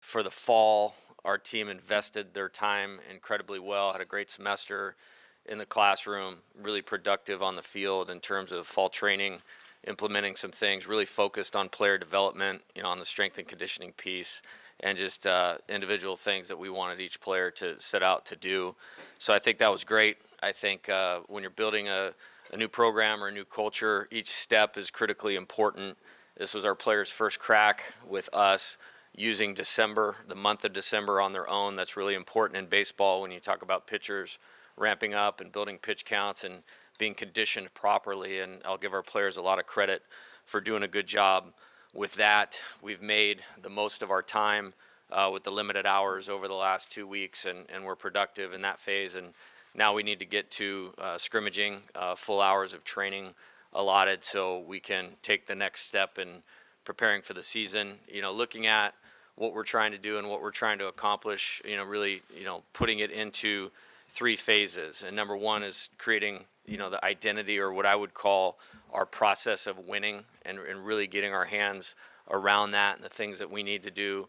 For the fall, our team invested their time incredibly well, had a great semester in the classroom, really productive on the field in terms of fall training, implementing some things, really focused on player development, on the strength and conditioning piece, and just individual things that we wanted each player to set out to do. So I think that was great. I think when you're building a new program or a new culture, each step is critically important. This was our players' first crack with us using December, the month of December on their own. That's really important in baseball when you talk about pitchers ramping up and building pitch counts and being conditioned properly. And I'll give our players a lot of credit for doing a good job with that. We've made the most of our time with the limited hours over the last 2 weeks, and we're productive in that phase. And now we need to get to scrimmaging, full hours of training allotted so we can take the next step in preparing for the season. Looking at what we're trying to do and what we're trying to accomplish, really, putting it into 3 phases. And number one is creating, the identity, or what I would call our process of winning, and really getting our hands around that and the things that we need to do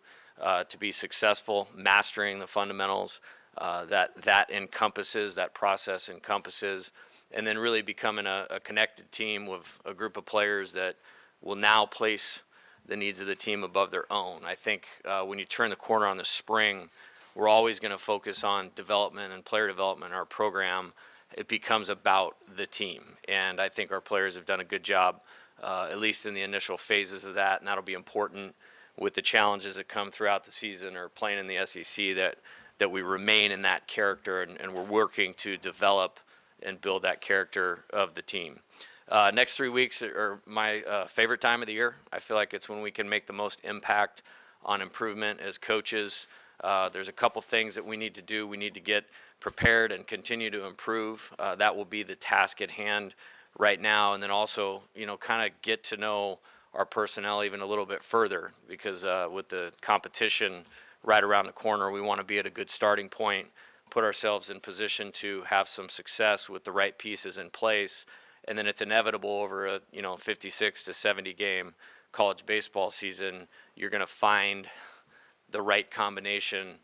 to be successful, mastering the fundamentals that encompasses, that process encompasses, and then really becoming a connected team with a group of players that will now place the needs of the team above their own. I think when you turn the corner on the spring, we're always going to focus on development and player development in our program. It becomes about the team, and I think our players have done a good job, at least in the initial phases of that, and that'll be important with the challenges that come throughout the season or playing in the SEC, that we remain in that character, and we're working to develop and build that character of the team. Next 3 weeks are my favorite time of the year. I feel like it's when we can make the most impact on improvement as coaches. There's a couple things that we need to do. We need to get prepared and continue to improve. That will be the task at hand right now. And then also, kind of get to know our personnel even a little bit further, because with the competition right around the corner, we want to be at a good starting point, put ourselves in position to have some success with the right pieces in place. And then it's inevitable over a 56 to 70 game college baseball season, you're going to find the right combination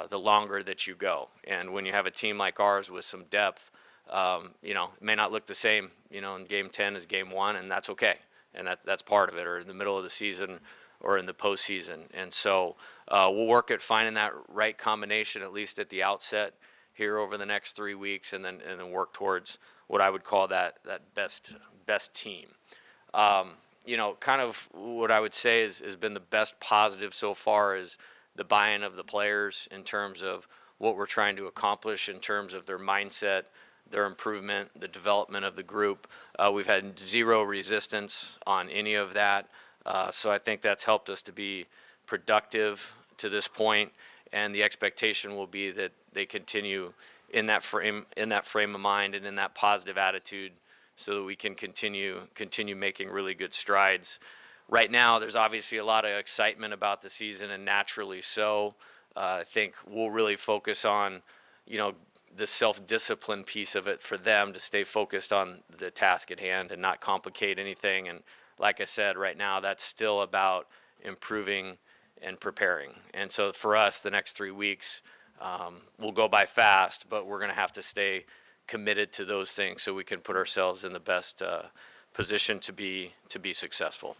the longer that you go. And when you have a team like ours with some depth, it may not look the same, in game 10 as game 1, and that's okay. And that's part of it, or in the middle of the season or in the postseason. And so we'll work at finding that right combination, at least at the outset here over the next 3 weeks, and then work towards what I would call that best team. Kind of what I would say has been the best positive so far is the buy-in of the players in terms of what we're trying to accomplish, in terms of their mindset, their improvement, the development of the group. We've had zero resistance on any of that, so I think that's helped us to be productive to this point, and the expectation will be that they continue in that frame of mind and in that positive attitude, so that we can continue making really good strides. Right now, there's obviously a lot of excitement about the season, and naturally so. I think we'll really focus on, the self-discipline piece of it for them, to stay focused on the task at hand and not complicate anything. And like I said, right now, that's still about improving and preparing. And so for us, the next 3 weeks will go by fast, but we're going to have to stay committed to those things so we can put ourselves in the best position to be successful.